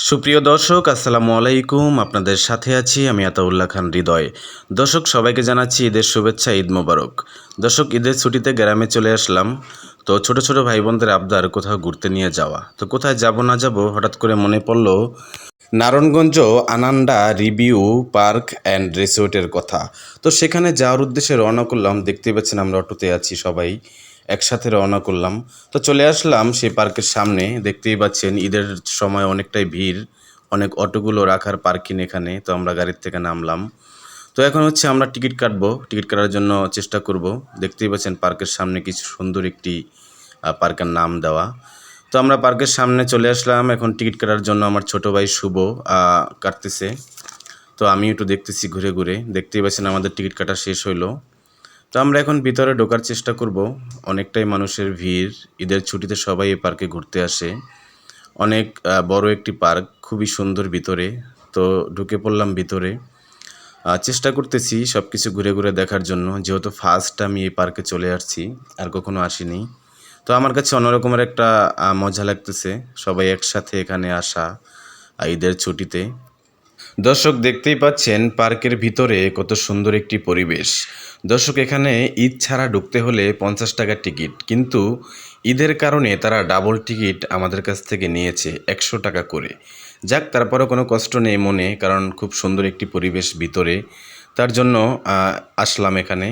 সুপ্রিয় দর্শক, আসসালামু আলাইকুম। আপনাদের সাথে আছি আমি আতাউল্লাহ খান হৃদয়। দর্শক, সবাইকে জানাচ্ছি ঈদের শুভেচ্ছা, ঈদ মোবারক। দর্শক, ঈদের ছুটিতে গ্রামে চলে আসলাম। তো ছোট ছোট ভাই বোনদের আবদার কোথাও ঘুরতে নিয়ে যাওয়া। তো কোথায় যাব না যাব হঠাৎ করে মনে পড়লো নারায়ণগঞ্জ আনান্ডা রিভিউ পার্ক অ্যান্ড রিসোর্টের কথা। তো সেখানে যাওয়ার উদ্দেশ্যে রওনা করলাম। দেখতেই পাচ্ছেন আমরা অটোতে আছি, সবাই একসাথে রওনা করলাম। তো চলে আসলাম সেই পার্কের সামনে। দেখতেই পাচ্ছেন ঈদের সময় অনেকটাই ভিড়, অনেক অটোগুলো রাখার পার্কিং এখানে। তো আমরা গাড়ির থেকে নামলাম। তো এখন হচ্ছে আমরা টিকিট কাটবো, টিকিট কাটার জন্য চেষ্টা করব। দেখতেই পাচ্ছেন পার্কের সামনে কিছু সুন্দর একটি পার্কের নাম দেওয়া। তো আমরা পার্কের সামনে চলে আসলাম। এখন টিকিট কাটার জন্য আমার ছোট ভাই শুভ কাটতেছে। তো আমি একটু দেখতেছি ঘুরে ঘুরে। দেখতেই পাচ্ছেন আমাদের টিকিট কাটা শেষ হইলো। তো আমরা এখন ভিতরে ঢোকার চেষ্টা করব। অনেকটাই মানুষের ভিড়, ঈদের ছুটিতে সবাই এই পার্কে ঘুরতে আসে। অনেক বড় একটি পার্ক, খুবই সুন্দর ভিতরে। তো ঢুকে পড়লাম ভিতরে। চেষ্টা করতেছি সব কিছু ঘুরে ঘুরে দেখার জন্য, যেহেতু ফার্স্ট আমি এই পার্কে চলে আসছি, আর কখনো আসিনি। তো আমার কাছে অন্যরকমের একটা মজা লাগতেছে সবাই একসাথে এখানে আসা ঈদের ছুটিতে। দর্শক, দেখতেই পাচ্ছেন পার্কের ভিতরে কত সুন্দর একটি পরিবেশ। দর্শক, এখানে ঈদ ছাড়া ঢুকতে হলে 50 টাকা টিকিট, কিন্তু ঈদের কারণে তারা ডাবল টিকিট আমাদের কাছ থেকে নিয়েছে 100 টাকা করে। যাক, তারপরেও কোনো কষ্ট নেই মনে, কারণ খুব সুন্দর একটি পরিবেশ ভিতরে। তার জন্য আসলাম এখানে।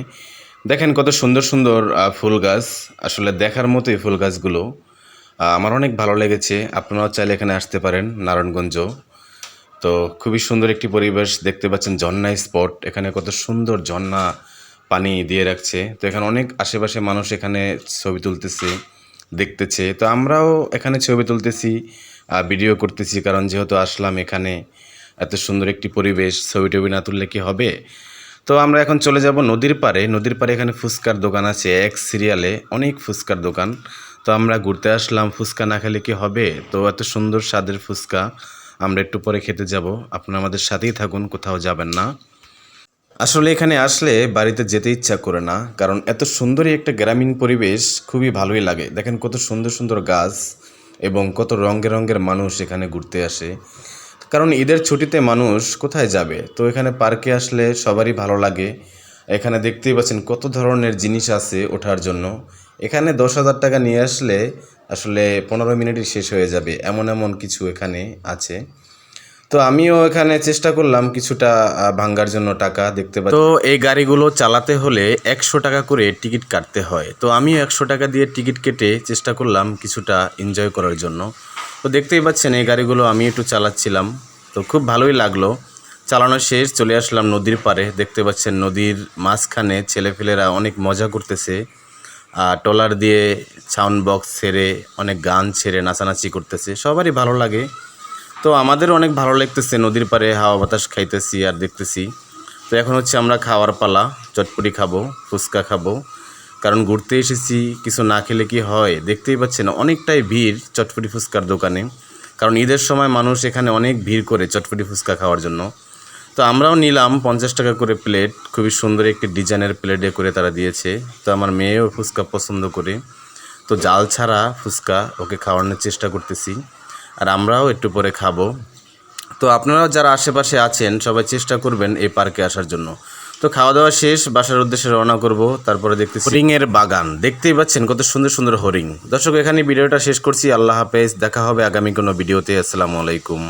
দেখেন কত সুন্দর সুন্দর ফুল গাছ, আসলে দেখার মতোই ফুল গাছগুলো। আমার অনেক ভালো লেগেছে। আপনারাও চাইলে এখানে আসতে পারেন, নারায়ণগঞ্জ। তো খুবই সুন্দর একটি পরিবেশ। দেখতে পাচ্ছেন ঝর্ণা স্পট, এখানে কত সুন্দর ঝর্ণা পানি দিয়ে রাখছে। তো এখানে অনেক আশেপাশে মানুষ এখানে ছবি তুলতেছে, দেখতেছে। তো আমরাও এখানে ছবি তুলতেছি, ভিডিও করতেছি, কারণ যেহেতু আসলাম এখানে, এত সুন্দর একটি পরিবেশ, ছবি টবি না তুললে কি হবে। তো আমরা এখন চলে যাব নদীর পাড়ে। নদীর পাড়ে এখানে ফুচকার দোকান আছে, এক সিরিয়ালে অনেক ফুচকার দোকান। তো আমরা ঘুরতে আসলাম, ফুচকা না খেলে কি হবে। তো এত সুন্দর স্বাদের ফুচকা আমরা একটু পরে খেতে যাব। আপনারা আমাদের সাথেই থাকুন, কোথাও যাবেন না। আসলে এখানে আসলে বাড়িতে যেতে ইচ্ছা করে না, কারণ এত সুন্দরই একটা গ্রামীণ পরিবেশ, খুবই ভালোই লাগে। দেখেন কত সুন্দর সুন্দর গাছ এবং কত রঙের রঙের মানুষ এখানে ঘুরতে আসে। কারণ ঈদের ছুটিতে মানুষ কোথায় যাবে, তো এখানে পার্কে আসলে সবারই ভালো লাগে। এখানে দেখতেই পাচ্ছেন কত ধরনের জিনিস আছে ওঠার জন্য। এখানে 10,000 টাকা নিয়ে আসলে আসলে 15 মিনিটই শেষ হয়ে যাবে, এমন এমন কিছু এখানে আছে। তো আমিও এখানে চেষ্টা করলাম কিছুটা ভাঙ্গার জন্য টাকা। দেখতে পাচ্ছি তো এই গাড়িগুলো চালাতে হলে 100 টাকা করে টিকিট কাটতে হয়। তো আমিও 100 টাকা দিয়ে টিকিট কেটে চেষ্টা করলাম কিছুটা এনজয় করার জন্য। তো দেখতেই পাচ্ছেন এই গাড়িগুলো আমি একটু চালাচ্ছিলাম, তো খুব ভালোই লাগলো। চালানো শেষ, চলে আসলাম নদীর পাড়ে। দেখতে পাচ্ছেন নদীর মাঝখানে ছেলেপেলেরা অনেক মজা করতেছে। ট্রলার দিয়ে সাউন্ড বক্স ছেড়ে, অনেক গান ছেড়ে নাচানাচি করতেছে, সবারই ভালো লাগে। তো আমাদের অনেক ভালো লাগতেছে, নদীর পাড়ে হাওয়া বাতাস খাইতেছি আর দেখতেছি। তো এখন হচ্ছে আমরা খাওয়ার পালা, চটপটি খাবো, ফুচকা খাবো, কারণ ঘুরতে এসেছি, কিছু না খেলে কি হয়। দেখতেই পাচ্ছেন অনেকটাই ভিড় চটপটি ফুচকার দোকানে, কারণ ঈদের সময় মানুষ এখানে অনেক ভিড় করে চটপটি ফুচকা খাওয়ার জন্য। তো আমরাও নিলাম 50 টাকা করে প্লেট, খুবই সুন্দর একটি ডিজাইনের প্লেটে করে তারা দিয়েছে। তো আমার মেয়েও ফুচকা পছন্দ করে, তো জাল ছাড়া ফুচকা ওকে খাওয়ানোর চেষ্টা করতেছি, আর আমরাও একটু পরে খাবো। তো আপনারাও যারা আশেপাশে আছেন সবাই চেষ্টা করবেন এই পার্কে আসার জন্য। তো খাওয়া দাওয়া শেষ, বাসার উদ্দেশ্যে রওনা করব। তারপরে দেখতেছি হরিংয়ের বাগান, দেখতেই পাচ্ছেন কত সুন্দর সুন্দর হরিং। দর্শক, এখানে ভিডিওটা শেষ করছি। আল্লাহ হাফেজ, দেখা হবে আগামী কোনো ভিডিওতে। আসসালামু আলাইকুম।